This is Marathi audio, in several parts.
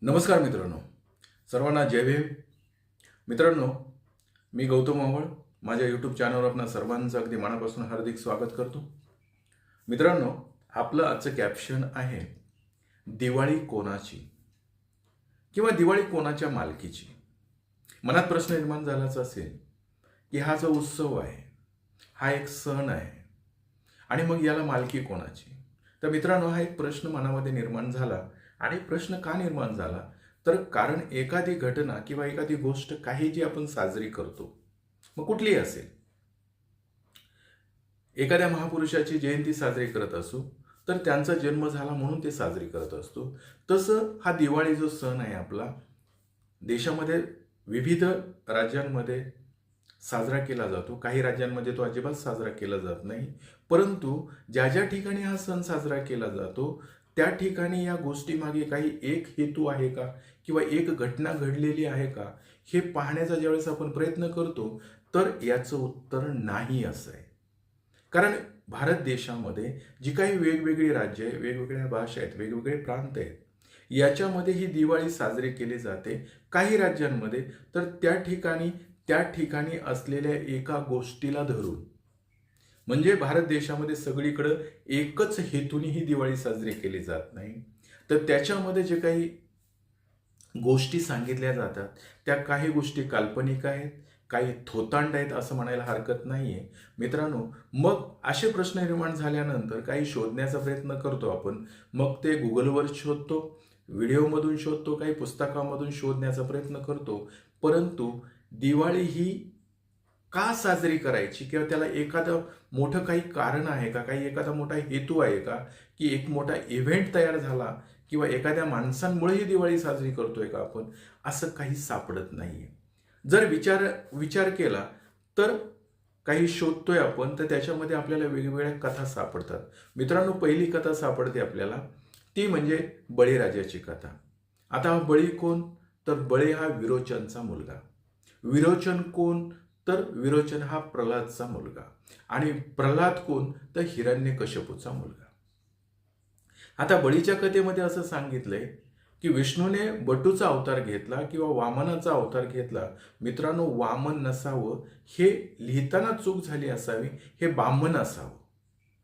नमस्कार मित्रांनो, सर्वांना जय भीम. मित्रांनो, मी गौतम मावळ माझ्या यूट्यूब चॅनलवर आपणा सर्वांचं अगदी मनापासून हार्दिक स्वागत करतो. मित्रांनो, आपलं आजचं कॅप्शन आहे दिवाळी कोणाची किंवा दिवाळी कोणाच्या मालकीची. मनात प्रश्न निर्माण झालाच असेल की हा जो उत्सव आहे, हा एक सण आहे आणि मग याला मालकी कोणाची. तर मित्रांनो, हा एक प्रश्न मनामध्ये निर्माण झाला. आणि प्रश्न का निर्माण झाला, तर कारण एखादी घटना किंवा एखादी गोष्ट काही जी आपण साजरी करतो, मग कुठलीही असेल, एखाद्या महापुरुषाची जयंती साजरी करत असू तर त्यांचा जन्म झाला म्हणून ते साजरी करत असतो. तसं हा दिवाळी जो सण आहे आपला, देशामध्ये विविध राज्यांमध्ये साजरा केला जातो. काही राज्यांमध्ये तो अजिबात साजरा केला जात नाही. परंतु ज्या ज्या ठिकाणी हा सण साजरा केला जातो त्या ठिकाणी या गोष्टीमागे काही एक हेतू आहे का किंवा एक घटना घडलेली आहे का, हे पाहण्याचा ज्यावेळेस आपण प्रयत्न करतो तर याचं उत्तर नाही असं आहे. कारण भारत देशामध्ये जी काही वेगवेगळी राज्य आहे, वेगवेगळ्या भाषा आहेत, वेगवेगळे प्रांत आहेत, याच्यामध्ये ही दिवाळी साजरी केली जाते. काही राज्यांमध्ये तर त्या ठिकाणी असलेल्या एका गोष्टीला धरून, म्हणजे भारत देशामध्ये सगळीकडं एकच हेतूने ही दिवाळी साजरी केली जात नाही. तर त्याच्यामध्ये जे काही गोष्टी सांगितल्या जातात त्या काही गोष्टी काल्पनिक आहेत, काही थोतांड आहेत असं म्हणायला हरकत नाहीये. मित्रांनो, मग असे प्रश्न निर्माण झाल्यानंतर काही शोधण्याचा प्रयत्न करतो आपण. मग ते गुगलवर शोधतो, व्हिडिओमधून शोधतो, काही पुस्तकामधून शोधण्याचा प्रयत्न करतो. परंतु दिवाळी ही का साजरी करायची किंवा त्याला एखादं मोठं काही कारण आहे का, काही एखादा मोठा हेतू आहे का, की एक मोठा इव्हेंट तयार झाला किंवा एखाद्या माणसांमुळे ही दिवाळी साजरी करतोय का आपण, असं काही सापडत नाहीये. जर विचार केला तर काही शोधतोय आपण तर त्याच्यामध्ये आपल्याला वेगवेगळ्या कथा सापडतात. मित्रांनो, पहिली कथा सापडते आपल्याला, ती म्हणजे बळीराजाची कथा. आता हा बळी कोण, तर बळी हा विरोचनचा मुलगा. विरोचन कोण, तर विरोचन हा प्रल्हादचा मुलगा. आणि प्रल्हाद कोण, तर हिरण्यकश्यपूचा मुलगा. आता बळीच्या कथेमध्ये असं सांगितलंय की विष्णूने बटूचा अवतार घेतला किंवा वामनाचा अवतार घेतला. मित्रांनो, वामन नसावं, हे लिहिताना चूक झाली असावी, हे बामन असावं.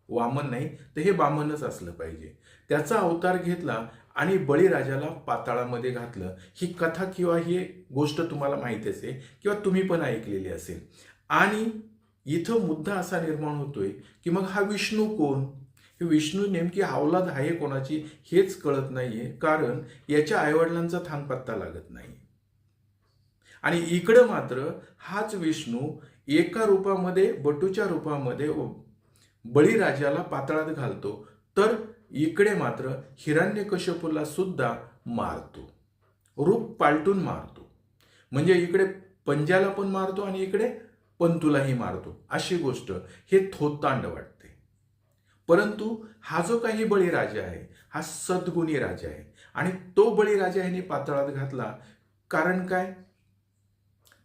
वामन नाही तर हे बामनच असलं पाहिजे. त्याचा अवतार घेतला आणि बळीराजाला पाताळामध्ये घातलं. ही कथा किंवा ही गोष्ट तुम्हाला माहितीच आहे किंवा तुम्ही पण ऐकलेली असेल. आणि इथं मुद्दा असा निर्माण होतोय की मग हा विष्णू कोण, हे विष्णू नेमकी अवलाद आहे कोणाची हेच कळत नाहीये. कारण याच्या आईवडिलांचा थांगपत्ता लागत नाही. आणि इकडं मात्र हाच विष्णू एका रूपामध्ये, बटूच्या रूपामध्ये बळीराजाला पाताळात घालतो, तर इकडे मात्र हिरण्यकश्यपूला सुद्धा मारतो, रूप पालटून मारतो. म्हणजे इकडे पंजाला पण मारतो आणि इकडे पंतूलाही मारतो. अशी गोष्ट हे थोतांड वाटते. परंतु हा जो काही बळीराजा आहे हा सद्गुणी राजा आहे आणि तो बळीराजा ह्याने पाताळात घातला. कारण काय,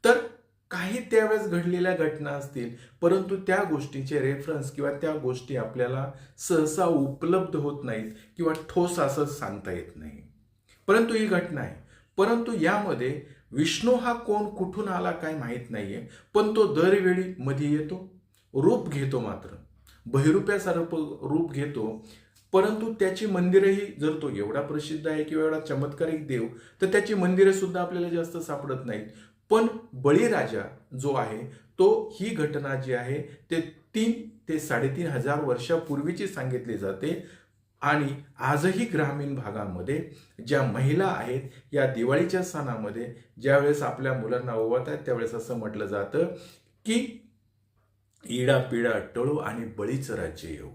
तर काही त्यावेळेस घडलेल्या घटना असतील, परंतु त्या गोष्टीचे रेफरन्स किंवा त्या गोष्टी आपल्याला सहसा उपलब्ध होत नाहीत किंवा ठोस असं सांगता येत नाही. परंतु ही घटना आहे. परंतु यामध्ये विष्णू हा कोण, कुठून आला काय माहीत नाहीये, पण तो दरवेळी मध्ये येतो, रूप घेतो, मात्र बहिरूप्यासारखं रूप घेतो. परंतु त्याची मंदिरही, जर तो एवढा प्रसिद्ध आहे किंवा एवढा चमत्कारिक देव, तर त्याची मंदिरं सुद्धा आपल्याला जास्त सापडत नाहीत. पण बळीराजा जो आहे तो, ही घटना जी आहे ते 3 ते 3,500 वर्षापूर्वीची सांगितली जाते. आणि आजही ग्रामीण भागामध्ये ज्या महिला आहेत या दिवाळीच्या सणामध्ये ज्यावेळेस आपल्या मुलांना ओवाळतात त्यावेळेस असं म्हटलं जातं की इडा पिडा टळो आणि बळीचं राज्य येऊ.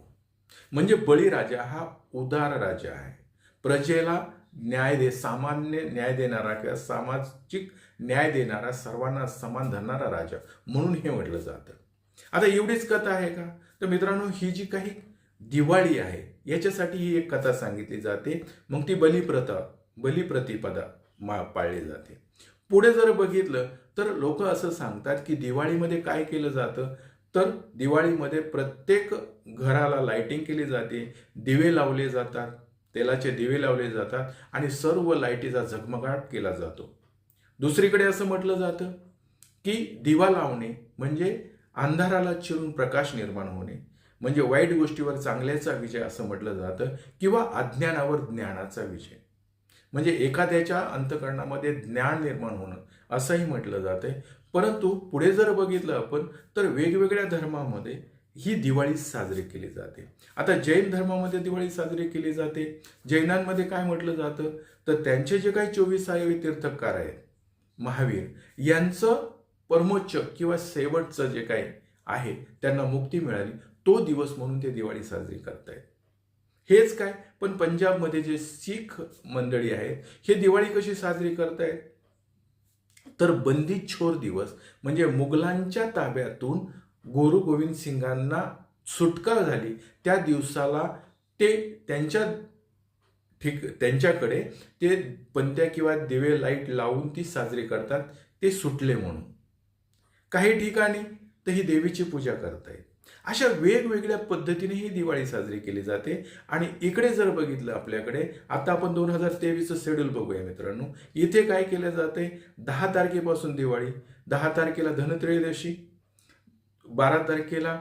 म्हणजे बळीराजा हा उदार राजा आहे, प्रजेला सामान्य न्याय देणारा किंवा सामाजिक न्याय देणारा, सर्वांना समान धरणारा राजा म्हणून हे म्हटलं जातं. आता एवढीच कथा आहे का, तर मित्रांनो, ही जी काही दिवाळी आहे याच्यासाठी ही एक कथा सांगितली जाते. मग ती बलिप्रतिपदा पाळली जाते. पुढे जर बघितलं तर लोक असं सांगतात की दिवाळीमध्ये काय केलं जातं, तर दिवाळीमध्ये प्रत्येक घराला लाइटिंग केली जाते, दिवे लावले जातात. तेलाचे दिवे लावले जातात आणि सर्व लाईटीचा झगमगाट केला जातो. दुसरीकडे असं म्हटलं जातं की दिवा लावणे म्हणजे अंधाराला चिरून प्रकाश निर्माण होणे, म्हणजे वाईट गोष्टीवर चांगल्याचा विजय असं म्हटलं जातं, किंवा अज्ञानावर ज्ञानाचा विजय, म्हणजे एखाद्याच्या अंतःकरणामध्ये ज्ञान निर्माण होणं असंही म्हटलं जातंय. परंतु पुढे जर बघितलं आपण तर वेगवेगळ्या धर्मामध्ये ही दिवाळी साजरी केली जाते. आता जैन धर्मामध्ये दिवाळी साजरी केली जाते. जैनांमध्ये काय म्हटलं जातं तर त्यांचे जे काही 24 तीर्थकार आहेत महावीर यांचं परमोच्च किंवा शेवटचं जे काही आहे त्यांना मुक्ती मिळाली, तो दिवस म्हणून ते दिवाळी साजरी करतायत. हेच काय, पण पंजाबमध्ये जे शीख मंडळी आहेत हे दिवाळी कशी साजरी करतायत तर बंदी छोर दिवस, म्हणजे मुघलांच्या ताब्यातून गुरु गोविंद सिंगांना सुटका झाली त्या दिवसाला ते त्यांच्याकडे ते पंत्या किंवा दिवे लाईट लावून ती साजरी करतात, ते सुटले म्हणून. काही ठिकाणी तर ही देवीची पूजा करतायत. अशा वेगवेगळ्या पद्धतीने ही दिवाळी साजरी केली जाते. आणि इकडे जर बघितलं आपल्याकडे, आता आपण 2023चं शेड्यूल बघूया मित्रांनो. इथे काय केलं जाते, 10 तारखेपासून दिवाळी, 10 तारखेला धनत्रयोदशी, 12 तारखेला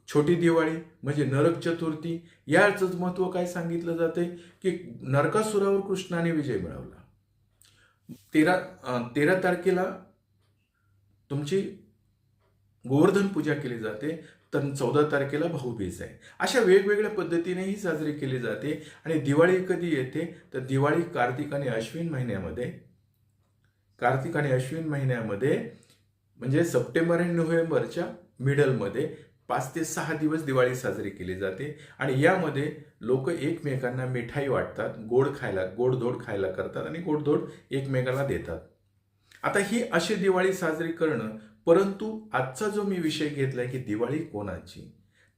छोटी दिवाळी म्हणजे नरक चतुर्थी. याचंच महत्व काय सांगितलं जाते की नरकासुरावर कृष्णाने विजय मिळवला. 13 तारखेला तुमची गोवर्धन पूजा केली जाते, तर 14 तारखेला भाऊबीज आहे. अशा वेगवेगळ्या पद्धतीनेही साजरी केली जाते. आणि दिवाळी कधी येते तर दिवाळी कार्तिक आणि अश्विन महिन्यामध्ये म्हणजे सप्टेंबर आणि नोव्हेंबरच्या मिडलमध्ये 5 ते 6 दिवस दिवाळी साजरी केली जाते. आणि यामध्ये लोक एकमेकांना मिठाई वाटतात, गोडधोड खायला करतात आणि गोडधोड एकमेकांना देतात. आता ही अशी दिवाळी साजरी करणं. परंतु आजचा जो मी विषय घेतलाय की दिवाळी कोणाची,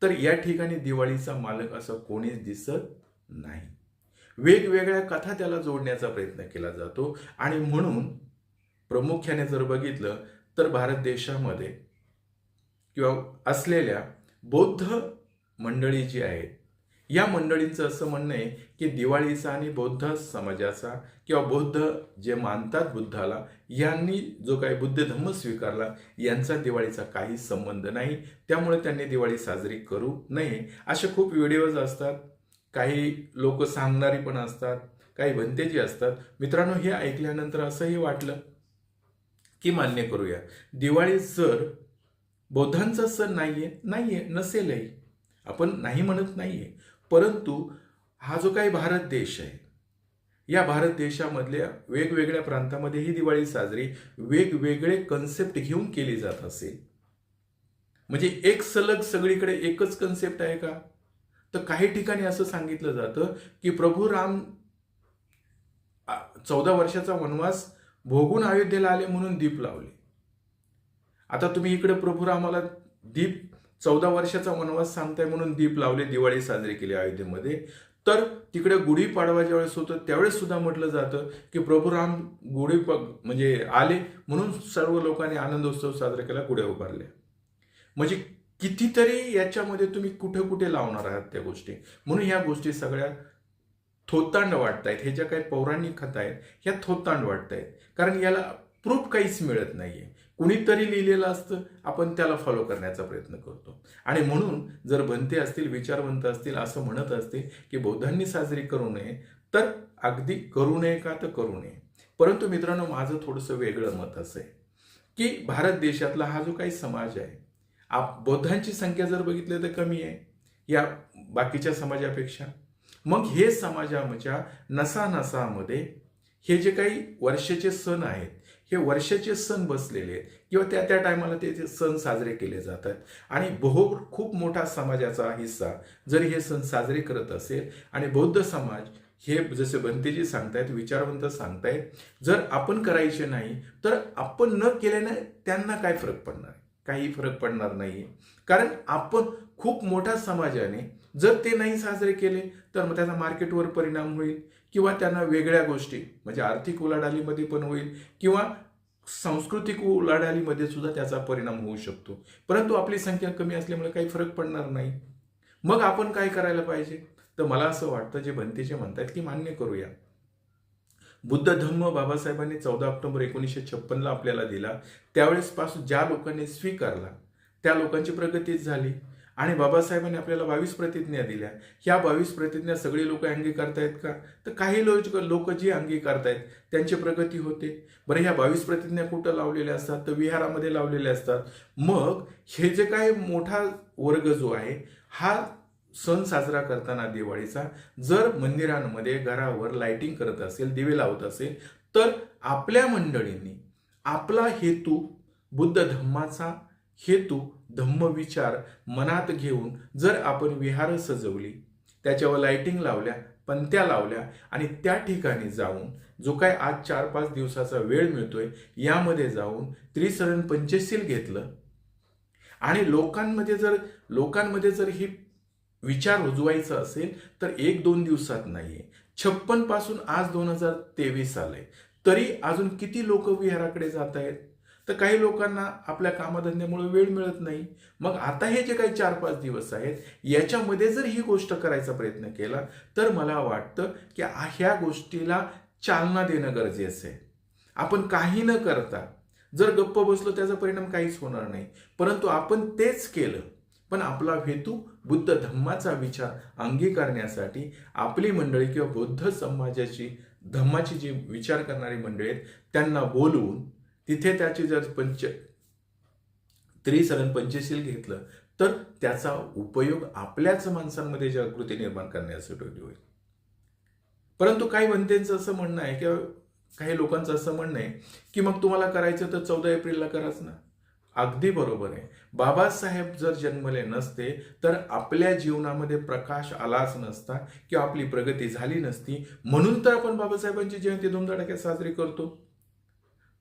तर या ठिकाणी दिवाळीचा मालक असं कोणीच दिसत नाही. वेगवेगळ्या कथा त्याला जोडण्याचा प्रयत्न केला जातो. आणि म्हणून प्रामुख्याने जर बघितलं तर भारत देशामध्ये किंवा असलेल्या बौद्ध मंडळी जी आहेत या मंडळींचं असं म्हणणं आहे की दिवाळीचा आणि बौद्ध समाजाचा किंवा बौद्ध जे मानतात बुद्धाला, यांनी जो काही बुद्ध धम्म स्वीकारला यांचा दिवाळीचा काही संबंध नाही, त्यामुळे त्यांनी दिवाळी साजरी करू नये. असे खूप व्हिडिओज असतात, काही लोक सांगणारी पण असतात, काही भंतेजी असतात. मित्रांनो, हे ऐकल्यानंतर असंही वाटलं की मान्य करूया, दिवाळी जर बौद्धांचा सण नाहीये नसेलही, आपण नाही म्हणत नाहीये, परंतु हा जो काही भारत देश आहे या भारत देशामधल्या वेगवेगळ्या प्रांतामध्ये ही दिवाळी साजरी वेगवेगळे कन्सेप्ट घेऊन केली जात असेल. म्हणजे एक सलग सगळीकडे एकच कन्सेप्ट आहे का, तर काही ठिकाणी असं सांगितलं जातं की प्रभू राम 14 वर्षाचा वनवास भोगून अयोध्येला आले म्हणून दीप लावले. आता तुम्ही इकडे प्रभू रामाला 14 वर्षाचा वनवास सांगताय म्हणून दीप लावले, दिवाळी साजरी केली अयोध्येमध्ये. तर तिकडे गुढीपाडवा ज्यावेळेस होतं त्यावेळेस सुद्धा म्हटलं जातं की प्रभू राम म्हणजे आले म्हणून सर्व लोकांनी आनंदोत्सव साजरा केला, गुढ्या उभारल्या. म्हणजे कितीतरी याच्यामध्ये तुम्ही कुठे कुठे लावणार आहात त्या गोष्टी. म्हणून ह्या गोष्टी सगळ्या थोतांड वाटतायत. हे ज्या काही पौराणिक कथा आहेत ह्या थोतांड वाटतायत, कारण याला प्रूफ काहीच मिळत नाहीये. कुणीतरी लिहिलेलं असतं, आपण त्याला फॉलो करण्याचा प्रयत्न करतो. आणि म्हणून जर भंते असतील, विचारवंत असतील, असं म्हणत असते की बौद्धांनी साजरी करू नये, तर अगदी करू नये का, तर करू नये. परंतु मित्रांनो, माझं थोडंसं वेगळं मत असं आहे की भारत देशातला हा जो काही समाज आहे, बौद्धांची संख्या जर बघितली तर कमी आहे या बाकीच्या समाजापेक्षा. मग हे समाजाच्या नसानसामध्ये हे जे काही वर्षाचे सण आहेत, हे वर्षाचे सण बसलेले आहेत किंवा त्या त्या टायमाला ते सण साजरे केले जातात. आणि खूप मोठा समाजाचा हिस्सा जर हे सण साजरे करत असेल आणि बौद्ध समाज हे जसे भंतेजी सांगतायत, विचारवंत सांगतायत, जर आपण करायचे नाही तर आपण न केल्याने त्यांना काय फरक पडणार? काही फरक पडणार नाही. कारण आपण खूप मोठ्या समाजाने जर ते नाही साजरे केले तर मग त्याचा मार्केटवर परिणाम होईल किंवा त्यांना वेगळ्या गोष्टी म्हणजे आर्थिक उलाढालीमध्ये पण होईल किंवा सांस्कृतिक उलाढालीमध्ये सुद्धा त्याचा परिणाम होऊ शकतो. परंतु आपली संख्या कमी असल्यामुळे काही फरक पडणार नाही. मग आपण काय करायला पाहिजे, तर मला असं वाटतं जे भंतेचे म्हणतात की मान्य करूया. बुद्ध धम्म बाबासाहेबांनी 14 ऑक्टोबर 1956ला आपल्याला दिला. त्यावेळेस पासून ज्या लोकांनी स्वीकारला त्या लोकांची प्रगतीच झाली. आणि बाबासाहेबांनी आपल्याला 22 प्रतिज्ञा दिल्या. ह्या 22 प्रतिज्ञा सगळे लोक अंगीकारतायत का? तर काही लोक जी अंगीकारतायत त्यांची प्रगती होते. बरं, ह्या 22 प्रतिज्ञा कुठं लावलेल्या असतात? तर विहारामध्ये लावलेल्या असतात. मग हे जे काही मोठा वर्ग जो आहे हा सण साजरा करताना दिवाळीचा जर मंदिरांमध्ये घरावर लाइटिंग करत असेल, दिवे लावत असेल, तर आपल्या मंडळींनी आपला हेतू, बुद्ध धम्माचा हेतू, धम्मविचार मनात घेऊन जर आपण विहार सजवली, त्याच्यावर लाइटिंग लावल्या, पंत्या लावल्या आणि त्या ठिकाणी जाऊन जो काय आज 4-5 दिवसाचा वेळ मिळतोय यामध्ये जाऊन त्रिसरण पंचशील घेतलं आणि लोकांमध्ये जर ही विचार रुजवायचा असेल तर 1-2 दिवसात नाहीये. 56 पासून आज 2023 आलंय, तरी अजून किती लोक विहाराकडे जात आहेत? तर काही लोकांना आपल्या कामधंद्यामुळे वेळ मिळत नाही. मग आता हे जे काही 4-5 दिवस आहेत याच्यामध्ये जर ही गोष्ट करायचा प्रयत्न केला तर मला वाटतं की ह्या गोष्टीला चालना देणं गरजेचं आहे. आपण काही न करता जर गप्प बसलो त्याचा परिणाम काहीच होणार नाही. परंतु आपण तेच केलं, पण आपला हेतू बुद्ध धम्माचा विचार अंगीकारण्यासाठी आपली मंडळी किंवा बौद्ध समाजाची धम्माची जी विचार करणारी मंडळी आहेत त्यांना बोलवून तिथे त्याची जर त्रिसरण पंचशील घेतलं तर त्याचा उपयोग आपल्याच माणसांमध्ये जागृती निर्माण करण्यासाठी होईल. परंतु काही भंतेंचं असं म्हणणं आहे किंवा काही लोकांचं असं म्हणणं आहे की मग तुम्हाला करायचं तर 14 एप्रिलला कराच ना. अगदी बरोबर आहे. बाबासाहेब जर जन्मले नसते तर आपल्या जीवनामध्ये प्रकाश आलाच नसता किंवा आपली प्रगती झाली नसती. म्हणून तर आपण बाबासाहेबांची जयंती धुमधडाक्यात साजरी करतो.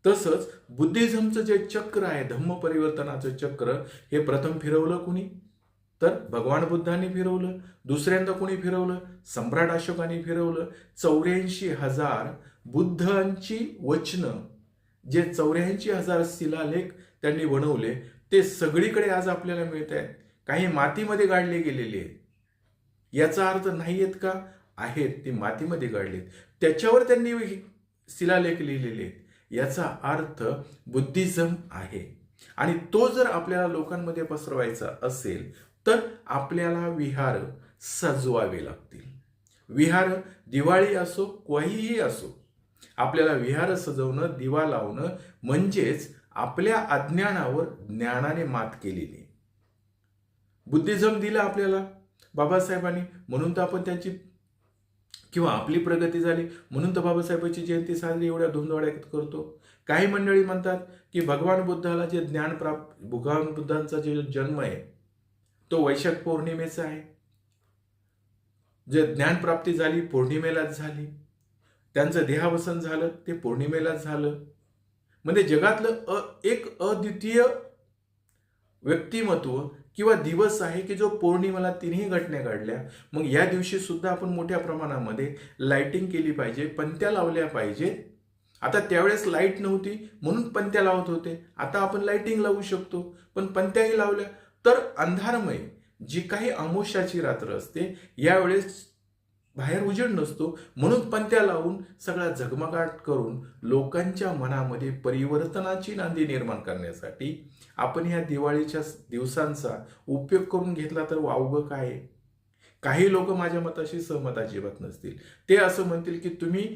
तसंच बुद्धिझमचं जे चक्र आहे, धम्म परिवर्तनाचं चक्र, हे प्रथम फिरवलं कुणी? तर भगवान बुद्धांनी फिरवलं. दुसऱ्यांदा कोणी फिरवलं? सम्राट अशोकाने फिरवलं. 84,000 बुद्धांची वचनं, जे 84,000 शिलालेख त्यांनी बनवले, ते सगळीकडे आज आपल्याला मिळत आहेत. काही मातीमध्ये गाडले गेलेले आहेत. याचा अर्थ नाही आहेत का? आहेत, ती मातीमध्ये गाडलेत. त्याच्यावर त्यांनी शिलालेख लिहिलेले आहेत. याचा अर्थ बुद्धिझम आहे. आणि तो जर आपल्याला लोकांमध्ये पसरवायचा असेल तर आपल्याला विहार सजवावे लागतील. विहार दिवाळी असो काहीही असो, आपल्याला विहार सजवणं, दिवा लावणं म्हणजेच आपल्या अज्ञानावर ज्ञानाने मात केलेली. बुद्धिझम दिला आपल्याला बाबासाहेबांनी, म्हणून तर आपण त्यांची किंवा आपली प्रगती झाली म्हणून तर बाबासाहेबांची जयंती साजरी एवढ्या धुमधडाक्यात करतो. काही मंडळी म्हणतात की भगवान बुद्धाला जे भगवान बुद्धांचा जो जन्म आहे तो वैशाख पौर्णिमेचा आहे. जे ज्ञानप्राप्ती झाली पौर्णिमेलाच झाली. त्यांचं देहावसन झालं ते पौर्णिमेलाच झालं. म्हणजे जगातलं एक अद्वितीय व्यक्तिमत्व किंवा दिवस आहे की जो पौर्णिमेला तिन्ही घटना घडल्या. मग या दिवशी सुद्धा आपण मोठ्या प्रमाणामध्ये लाइटिंग केली पाहिजे, पंत्या लावल्या पाहिजे. आता त्यावेळेस लाईट नव्हती म्हणून पंत्या लावत होते. आता आपण लाइटिंग लावू शकतो, पण पंत्याही लावल्या तर अंधारमय जी काही अमावस्याची रात्र असते यावेळेस बाहेर उजेड नसतो, म्हणून पंत्या लावून सगळा झगमगाट करून लोकांच्या मनामध्ये परिवर्तनाची नांदी निर्माण करण्यासाठी आपण ह्या दिवाळीच्या दिवसांचा उपयोग करून घेतला तर वावगं काय. काही लोक माझ्या मताशी सहमत अजिबात नसतील. ते असं म्हणतील की तुम्ही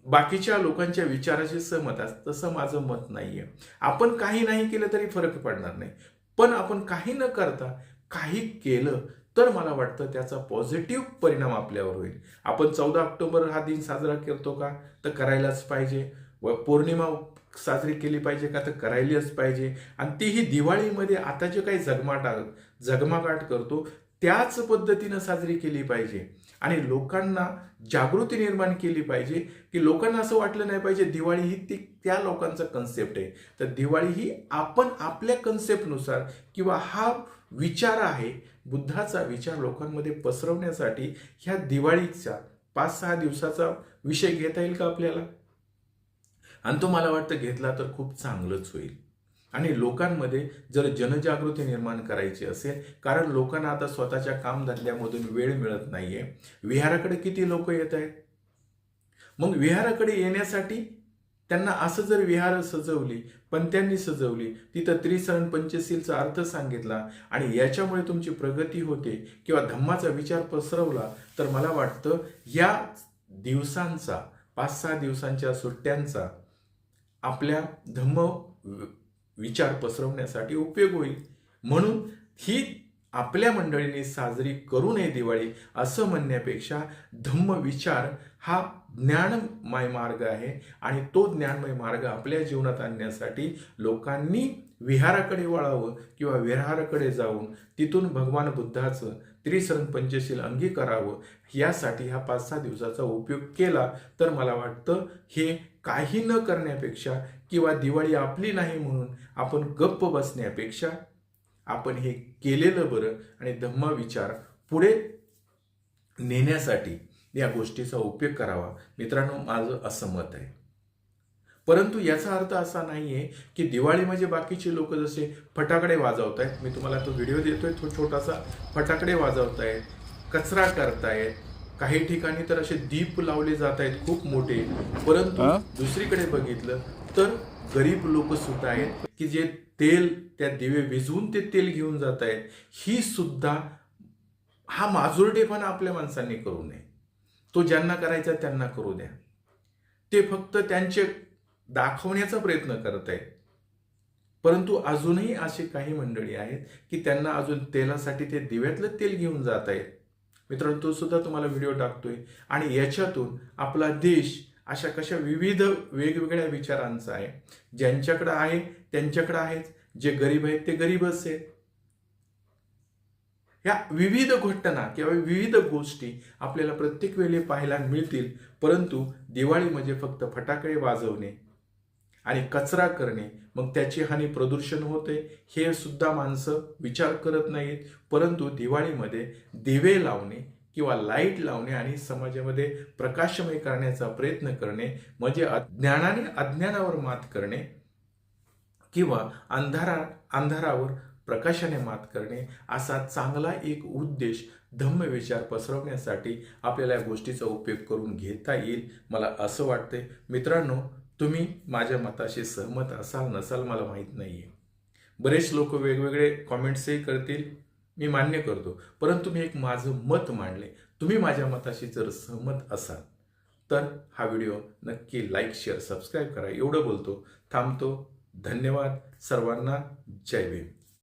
बाकीच्या लोकांच्या विचाराशी सहमत आहात. तसं माझं मत नाहीये. आपण काही नाही केलं तरी फरक पडणार नाही, पण आपण काही न करता काही केलं तर मला वाटतं त्याचा पॉझिटिव्ह परिणाम आपल्यावर होईल. आपण 14 ऑक्टोबर हा दिन साजरा करतो का? तर करायलाच पाहिजे. व पौर्णिमा साजरी केली पाहिजे का? तर करायलाच पाहिजे. आणि तीही दिवाळीमध्ये आता जे काही झगमगाट करतो त्याच पद्धतीनं साजरी केली पाहिजे. आणि लोकांना जागृती निर्माण केली पाहिजे की लोकांना असं वाटलं नाही पाहिजे दिवाळी ही त्या लोकांचा कन्सेप्ट आहे. तर दिवाळी ही आपण आपल्या कन्सेप्टनुसार किंवा हा विचार आहे बुद्धाचा विचार लोकांमध्ये पसरवण्यासाठी ह्या दिवाळीचा 5-6 दिवसाचा विषय घेता येईल का आपल्याला? आणि तो मला वाटतं घेतला तर खूप चांगलंच होईल. आणि लोकांमध्ये जर जनजागृती निर्माण करायची असेल, कारण लोकांना आता स्वतःच्या कामधंद्यामधून वेळ मिळत नाहीये. विहाराकडे किती लोक येत आहेत? मग विहाराकडे येण्यासाठी त्यांना असं जर विहार सजवली, पंत्यांनी सजवली, तिथं त्रिसरण पंचशीलचा अर्थ सांगितला आणि याच्यामुळे तुमची प्रगती होते किंवा धम्माचा विचार पसरवला, तर मला वाटतं या दिवसांचा 5-6 दिवसांच्या सुट्ट्यांचा आपल्या धम्म विचार पसरवण्यासाठी उपयोग होईल. म्हणून ही आपल्या मंडळींनी साजरी करू नये दिवाळी असं म्हणण्यापेक्षा धम्म विचार हा ज्ञानमय मार्ग आहे आणि तो ज्ञानमय मार्ग आपल्या जीवनात आणण्यासाठी लोकांनी विहाराकडे वळावं किंवा विहाराकडे जाऊन तिथून भगवान बुद्धाचं त्रिसरण पंचशील अंगीकारावं, यासाठी हा 5-6 दिवसाचा उपयोग केला तर मला वाटतं हे काही न करण्यापेक्षा किंवा दिवाळी आपली नाही म्हणून आपण गप्प बसण्यापेक्षा आपण हे केलेलं बरं आणि धम्म विचार पुढे नेण्यासाठी या गोष्टीचा उपयोग करावा. मित्रांनो, माझं असं मत आहे. परंतु याचा अर्थ असा नाहीये की दिवाळी म्हणजे बाकीचे लोक जसे फटाकडे वाजवतायत, मी तुम्हाला तो व्हिडिओ देतोय, तो छोटासा, फटाकडे वाजवतायत, कचरा करतायत, काही ठिकाणी तर असे दीप लावले जात आहेत खूप मोठे. परंतु दुसरीकडे बघितलं तर गरीब लोक सुद्धा आहेत की जे तेल, त्या दिवे विझवून ते तेल घेऊन जात आहेत. ही सुद्धा हा माजुरडेपणा आपल्या माणसांनी करू नये. तो ज्यांना करायचा त्यांना करू द्या. ते फक्त त्यांचे दाखवण्याचा प्रयत्न करत आहेत. परंतु अजूनही अशी काही मंडळी आहेत की त्यांना अजून तेलासाठी ते दिव्यातलं तेल घेऊन जात आहेत. मित्रांनो, तो सुद्धा तुम्हाला व्हिडिओ टाकतोय आणि याच्यातून आपला देश अशा कशा विविध वेगवेगळ्या विचारांचा आहे. ज्यांच्याकडे आहे त्यांच्याकडे आहेच, जे गरीब आहेत ते गरीबच आहेत. ह्या विविध घटना किंवा विविध गोष्टी आपल्याला प्रत्येक वेळी पाहायला मिळतील. परंतु दिवाळी म्हणजे फक्त फटाके वाजवणे आणि कचरा करणे, मग त्याची हानी, प्रदूषण होते, हे सुद्धा माणसं विचार करत नाहीत. परंतु दिवाळीमध्ये दिवे लावणे किंवा लाईट लावणे आणि समाजामध्ये प्रकाशमय करण्याचा प्रयत्न करणे म्हणजे ज्ञानाने अज्ञानावर मात करणे किंवा अंधारावर प्रकाशाने मात करणे, असा चांगला एक उद्देश धम्म विचार पसरवण्यासाठी आपल्याला या गोष्टीचा उपयोग करून घेता येईल, मला असं वाटतंय. मित्रांनो, तुम्ही माझ्या मताशी सहमत असाल नसाल मला माहीत नाहीये. बरेच लोक वेगवेगळे कॉमेंट्सही करतील, मी मान्य करतो. परंतु मी एक माझं मत मांडले. तुम्ही माझ्या मताशी जर सहमत असाल तर हा व्हिडिओ नक्की लाईक, शेअर, सबस्क्राईब करा. एवढं बोलतो, थांबतो. धन्यवाद सर्वांना. जय भीम.